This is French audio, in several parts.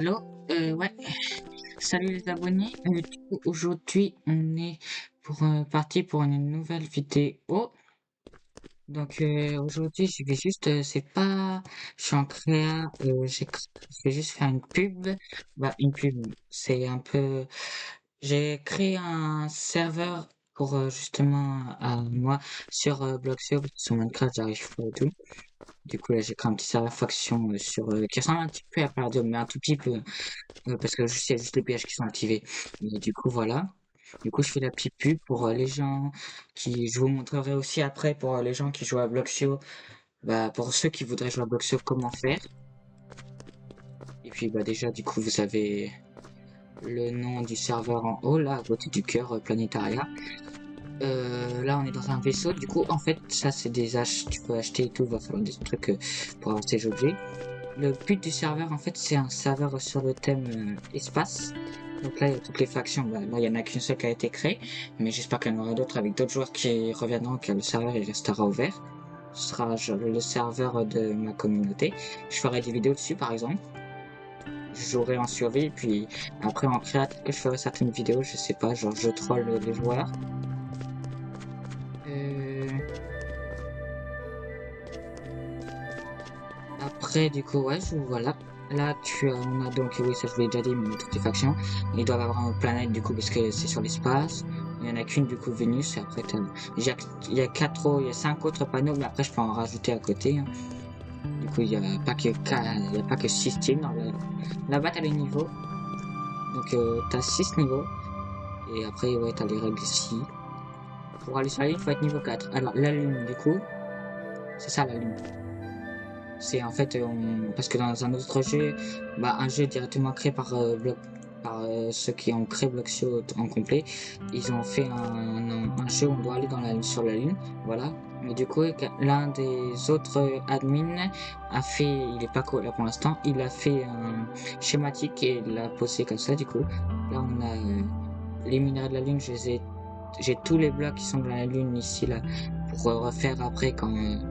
Hello, ouais, salut les abonnés. Du coup, aujourd'hui, on est parti pour une nouvelle vidéo. Donc, aujourd'hui, je vais juste, c'est pas, je suis en créa, je vais juste faire une pub. Bah, une pub, c'est un peu, j'ai créé un serveur pour justement moi sur Bloxio parce que sur Minecraft, j'arrive pas et tout. Du coup, là, j'ai créé un petit serveur faction qui ressemble un petit peu à Palladium, mais un tout petit peu. Parce que il y a juste les péages qui sont activés. Mais du coup, voilà. Du coup, je fais la petite pub pour les gens je vous montrerai aussi après pour les gens qui jouent à Bloxio. Bah, pour ceux qui voudraient jouer à Bloxio, comment faire. Et puis, bah, déjà, du coup, vous avez le nom du serveur en haut, là, à côté du cœur planétaria. Là, on est dans un vaisseau. Du coup, en fait, ça, c'est tu peux acheter et tout. Va falloir des trucs pour avoir ces objets. Le but du serveur, en fait, c'est un serveur sur le thème espace. Donc là, il y a toutes les factions. Bah, là, il y en a qu'une seule qui a été créée, mais j'espère qu'il y en aura d'autres avec d'autres joueurs qui reviendront, que le serveur il restera ouvert. Ce sera genre, le serveur de ma communauté. Je ferai des vidéos dessus, par exemple. Je jouerai en survie, puis après en créa, peut-être que je ferai certaines vidéos, je sais pas, genre je troll les joueurs. Euh, Après, du coup, ouais, voilà. Là, on a donc, oui, ça je vous l'ai déjà dit, mais on a toutes les factions. Ils doivent avoir une planète, du coup, parce que c'est sur l'espace. Il y en a qu'une, du coup, Vénus, et après, il y a il y a 5 autres panneaux, mais après, je peux en rajouter à côté, hein. Du coup, il y a pas que 6 teams là-bas, t'as les niveaux. Donc, t'as 6 niveaux. Et après, ouais, t'as les règles ici. Pour aller sur la Lune, faut être niveau 4. Alors, la Lune, du coup, c'est ça, la Lune. C'est en fait, parce que dans un autre jeu, bah, un jeu directement créé par ceux qui ont créé Bloxio en complet, ils ont fait un jeu où on doit aller sur la Lune, voilà. Mais du coup, l'un des autres admins il est pas là pour l'instant, il a fait un schématique et l'a posé comme ça, du coup. Là, on a les minerais de la Lune, j'ai tous les blocs qui sont dans la Lune ici, là, pour refaire après comme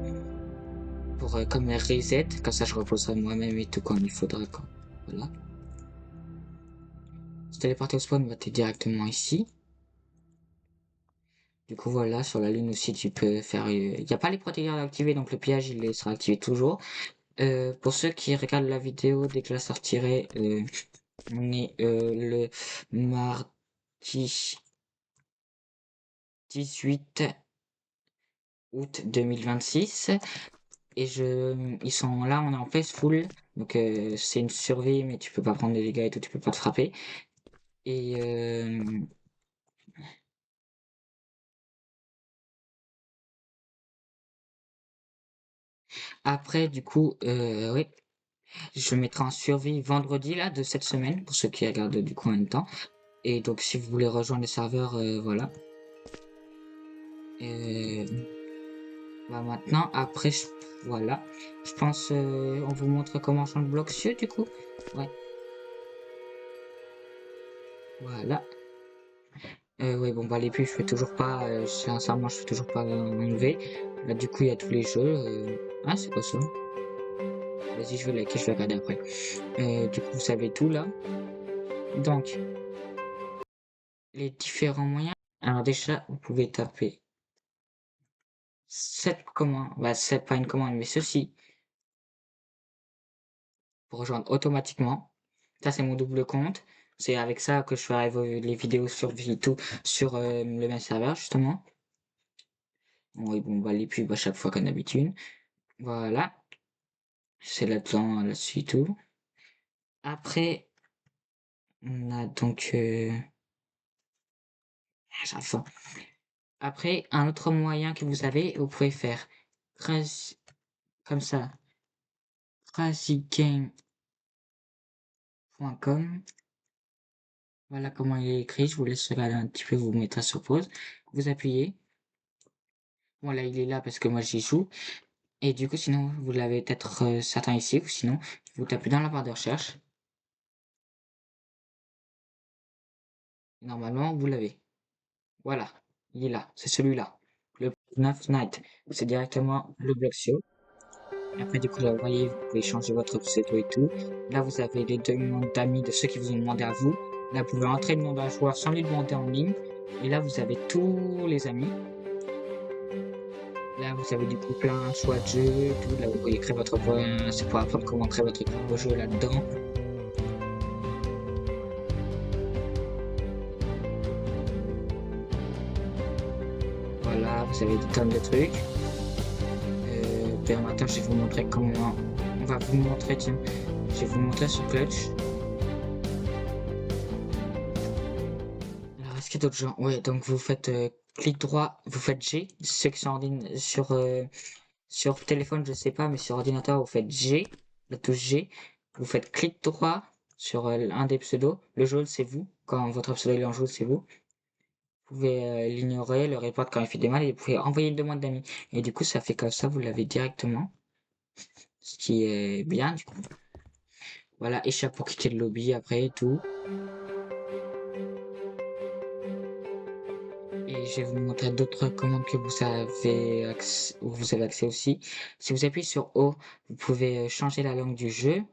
reset, comme ça je reposerai moi-même et tout quand il faudra quoi. Voilà. Se téléporter au spawn, bah t'es directement ici. Du coup voilà, sur la lune aussi tu peux faire. Il n'y a pas les protégeurs activés, donc le pillage il sera activé toujours. Pour ceux qui regardent la vidéo dès que je la sortirai, on est le mardi 18 août 2026 et ils sont là, on est en full, donc c'est une survie mais tu peux pas prendre des dégâts et tout, tu peux pas te frapper. Et après, du coup, oui, je mettrai en survie vendredi là de cette semaine pour ceux qui regardent du coup en même temps. Et donc, si vous voulez rejoindre le serveur, voilà. Euh, Bah maintenant, après, voilà. Je pense, on vous montre comment on change Bloxio du coup. Ouais, voilà. Ouais, bon, bah les pubs, je fais toujours pas, sincèrement, je fais toujours pas enlever. Là, du coup, il y a tous les jeux. Ah, c'est quoi ça? Vas-y, je vais liker, je vais regarder après. Du coup, vous savez tout là. Donc, les différents moyens. Alors déjà, vous pouvez taper cette commande, bah c'est pas une commande, mais ceci pour rejoindre automatiquement. Ça c'est mon double compte. C'est avec ça que je ferai les vidéos sur Vito sur le même serveur justement. Oui bon bah les pubs à chaque fois comme d'habitude. Voilà, c'est là-dedans, là-dessus tout. Après, on a donc enfin, après un autre moyen que vous avez, vous pouvez faire crazy, comme ça, crazygame.com. Voilà comment il est écrit, je vous laisse regarder un petit peu, vous mettrez sur pause. Vous appuyez. Voilà, il est là parce que moi j'y joue. Et du coup, sinon, vous l'avez peut-être certains ici, ou sinon, vous tapez dans la barre de recherche. Normalement, vous l'avez. Voilà, il est là, c'est celui-là. Le 9 Night. C'est directement le Bloxio. Après, du coup, là, vous voyez, vous pouvez changer votre pseudo et tout. Là, vous avez les demandes d'amis de ceux qui vous ont demandé à vous. Là, vous pouvez entrer le nom d'un joueur sans lui demander en ligne. Et là, vous avez tous les amis. Là, vous avez du coup plein de choix de jeux, tout. Là, vous pouvez créer votre c'est pour apprendre comment créer votre propre jeu là-dedans. Voilà, vous avez des tonnes de trucs. Ben, maintenant, je vais vous montrer comment. On va vous montrer, tiens. Je vais vous montrer sur Clutch. Alors, est-ce qu'il y a d'autres gens? Ouais, donc vous faites clic droit, vous faites G. Ceux qui sont sur téléphone, je sais pas, mais sur ordinateur, vous faites G, la touche G. Vous faites clic droit sur un des pseudos. Le jaune, c'est vous. Quand votre pseudo est en jaune, c'est vous. Vous pouvez l'ignorer, le report quand il fait des mal, et vous pouvez envoyer une demande d'amis. Et du coup, ça fait comme ça, vous l'avez directement. Ce qui est bien, du coup. Voilà, échappe pour quitter le lobby après et tout. Et je vais vous montrer d'autres commandes que vous avez accès aussi. Si vous appuyez sur O, vous pouvez changer la langue du jeu,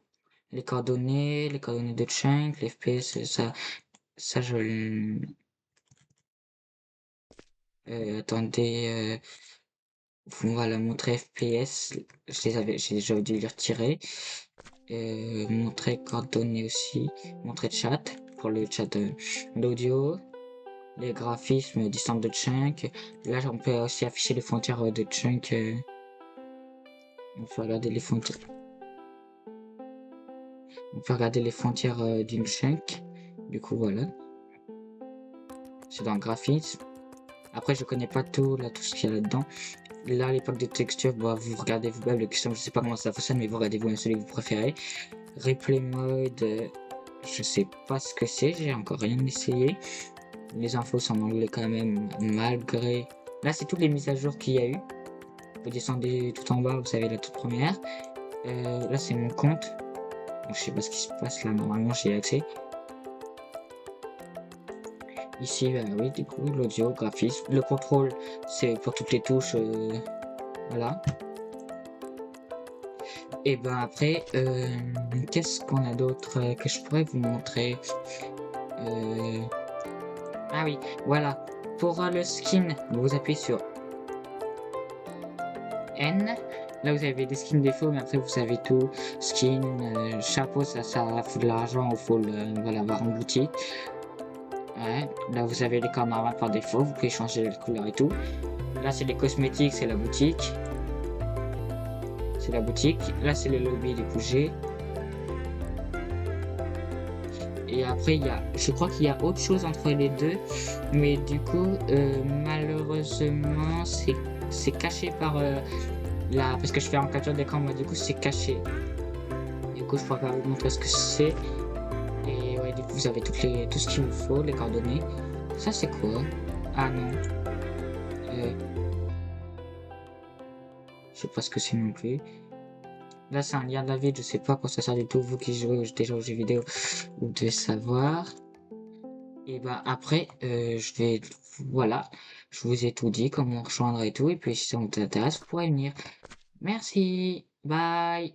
les coordonnées de chunk, les FPS, ça attendez, voilà, montrer FPS, j'avais dû les retirer. Montrer coordonnées aussi, montrer chat, pour le chat l'audio, les graphismes, distance de chunk. Là, on peut aussi afficher les frontières de chunk. On peut regarder les frontières. On peut regarder les frontières d'une chunk. Du coup, voilà. C'est dans le graphisme. Après, je connais pas tout ce qu'il y a là-dedans. Là, à l'époque des textures, bah, vous regardez vous-même le custom. Je sais pas comment ça fonctionne, mais vous regardez vous-même celui que vous préférez. Replay mode, je sais pas ce que c'est. J'ai encore rien essayé. Les infos sont en anglais quand même, malgré. Là, c'est toutes les mises à jour qu'il y a eu. Vous descendez tout en bas, vous savez la toute première. Là, c'est mon compte. Donc, je sais pas ce qui se passe là. Normalement, j'ai accès. Ici, oui, du coup, l'audio, graphisme. Le contrôle, c'est pour toutes les touches. Voilà. Et ben après, qu'est-ce qu'on a d'autre que je pourrais vous montrer? Ah oui, voilà. Pour le skin, vous appuyez sur N. Là, vous avez des skins défauts, mais après, vous avez tout. Skin, chapeau, ça fout de l'argent, il faut voilà, avoir en boutique. Ouais. Là, vous avez les corps normales par défaut, vous pouvez changer la couleur et tout. Là, c'est les cosmétiques, c'est la boutique. C'est la boutique. Là, c'est le lobby du coup G. Et après, je crois qu'il y a autre chose entre les deux. Mais du coup, malheureusement, c'est caché par parce que je fais en capture d'écran, moi, du coup, c'est caché. Du coup, je pourrais pas vous montrer ce que c'est. Et ouais, du coup, vous avez tout ce qu'il vous faut, les coordonnées. Ça, c'est quoi? Ah non. Je sais pas ce que c'est non plus. Là, c'est un lien David, je sais pas quoi ça sert du tout. Vous qui jouez déjà aux jeux vidéo, vous devez savoir. Et bah après, voilà, je vous ai tout dit, comment rejoindre et tout. Et puis si ça vous intéresse, vous pourrez venir. Merci, bye.